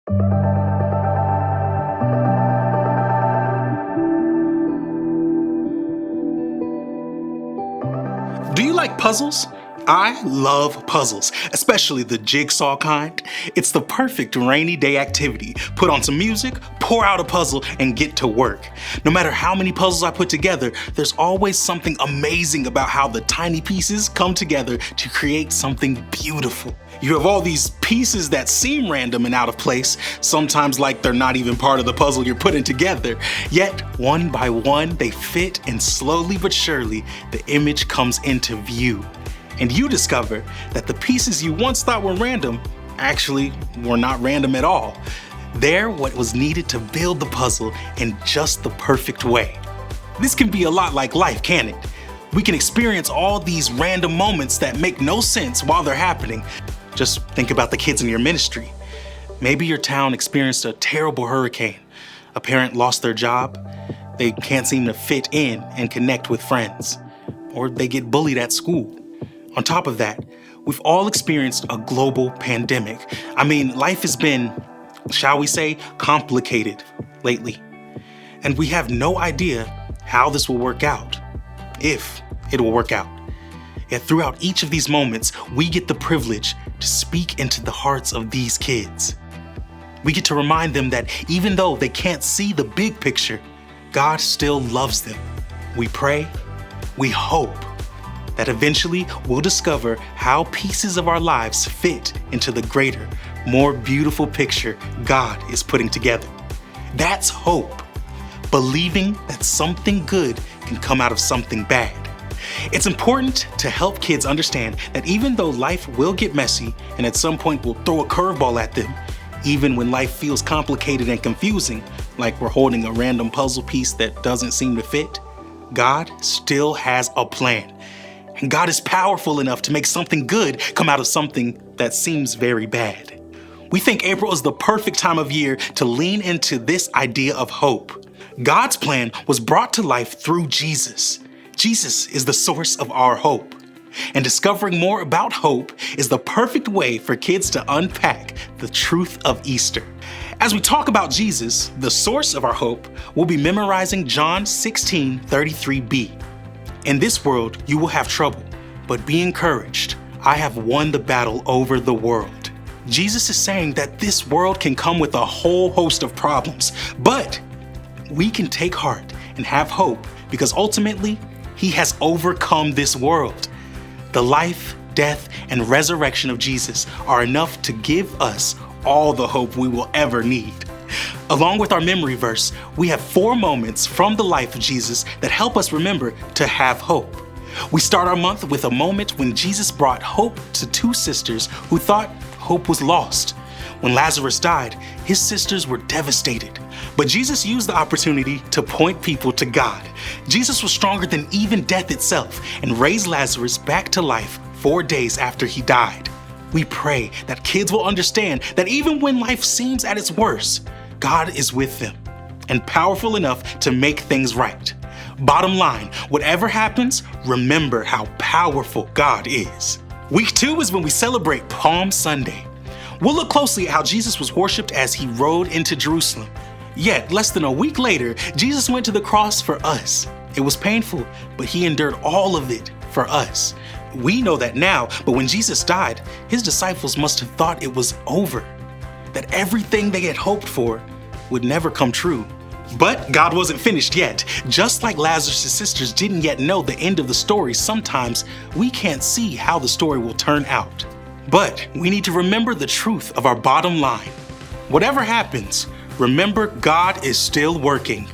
Do you like puzzles? I love puzzles, especially the jigsaw kind. It's the perfect rainy day activity. Put on some music, pour out a puzzle, and get to work. No matter how many puzzles I put together, there's always something amazing about how the tiny pieces come together to create something beautiful. You have all these pieces that seem random and out of place, sometimes like they're not even part of the puzzle you're putting together. Yet, one by one, they fit, and slowly but surely, the image comes into view. And you discover that the pieces you once thought were random actually were not random at all. They're what was needed to build the puzzle in just the perfect way. This can be a lot like life, can't it? We can experience all these random moments that make no sense while they're happening. Just think about the kids in your ministry. Maybe your town experienced a terrible hurricane. A parent lost their job. They can't seem to fit in and connect with friends. Or they get bullied at school. On top of that, we've all experienced a global pandemic. I mean, life has been, shall we say, complicated lately. And we have no idea how this will work out, if it will work out. Yet throughout each of these moments, we get the privilege to speak into the hearts of these kids. We get to remind them that even though they can't see the big picture, God still loves them. We pray, we hope that eventually we'll discover how pieces of our lives fit into the greater, more beautiful picture God is putting together. That's hope, believing that something good can come out of something bad. It's important to help kids understand that even though life will get messy and at some point we'll throw a curveball at them, even when life feels complicated and confusing, like we're holding a random puzzle piece that doesn't seem to fit, God still has a plan. And God is powerful enough to make something good come out of something that seems very bad. We think April is the perfect time of year to lean into this idea of hope. God's plan was brought to life through Jesus. Jesus is the source of our hope. And discovering more about hope is the perfect way for kids to unpack the truth of Easter. As we talk about Jesus, the source of our hope, we'll be memorizing John 16:33b. In this world, you will have trouble, but be encouraged. I have won the battle over the world. Jesus is saying that this world can come with a whole host of problems, but we can take heart and have hope because ultimately, He has overcome this world. The life, death, and resurrection of Jesus are enough to give us all the hope we will ever need. Along with our memory verse, we have 4 moments from the life of Jesus that help us remember to have hope. We start our month with a moment when Jesus brought hope to 2 sisters who thought hope was lost. When Lazarus died, his sisters were devastated. But Jesus used the opportunity to point people to God. Jesus was stronger than even death itself and raised Lazarus back to life 4 days after he died. We pray that kids will understand that even when life seems at its worst, God is with them and powerful enough to make things right. Bottom line, whatever happens, remember how powerful God is. Week 2 is when we celebrate Palm Sunday. We'll look closely at how Jesus was worshiped as he rode into Jerusalem. Yet, less than a week later, Jesus went to the cross for us. It was painful, but he endured all of it for us. We know that now, but when Jesus died, his disciples must have thought it was over, that everything they had hoped for would never come true. But God wasn't finished yet. Just like Lazarus' sisters didn't yet know the end of the story, sometimes we can't see how the story will turn out. But we need to remember the truth of our bottom line. Whatever happens, remember God is still working.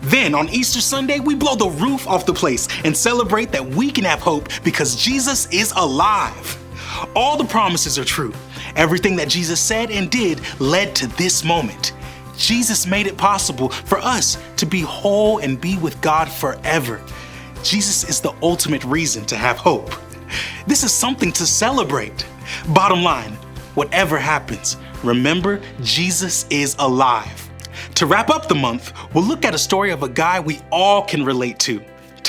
Then on Easter Sunday, we blow the roof off the place and celebrate that we can have hope because Jesus is alive. All the promises are true. Everything that Jesus said and did led to this moment. Jesus made it possible for us to be whole and be with God forever. Jesus is the ultimate reason to have hope. This is something to celebrate. Bottom line, whatever happens, remember Jesus is alive. To wrap up the month, we'll look at a story of a guy we all can relate to,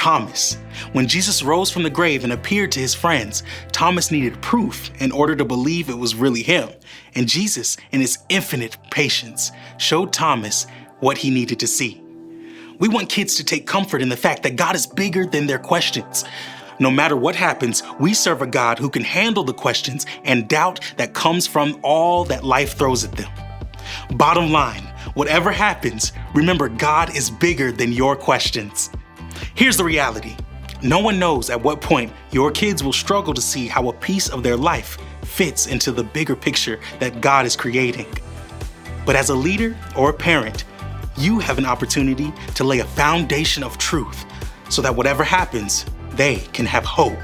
Thomas. When Jesus rose from the grave and appeared to his friends, Thomas needed proof in order to believe it was really him. And Jesus, in his infinite patience, showed Thomas what he needed to see. We want kids to take comfort in the fact that God is bigger than their questions. No matter what happens, we serve a God who can handle the questions and doubt that comes from all that life throws at them. Bottom line, whatever happens, remember God is bigger than your questions. Here's the reality. No one knows at what point your kids will struggle to see how a piece of their life fits into the bigger picture that God is creating. But as a leader or a parent, you have an opportunity to lay a foundation of truth so that whatever happens, they can have hope.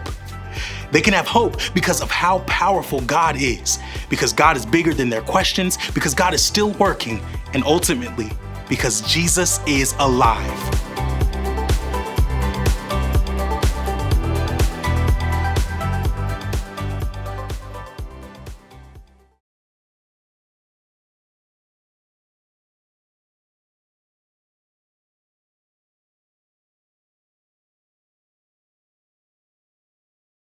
They can have hope because of how powerful God is, because God is bigger than their questions, because God is still working, and ultimately, because Jesus is alive.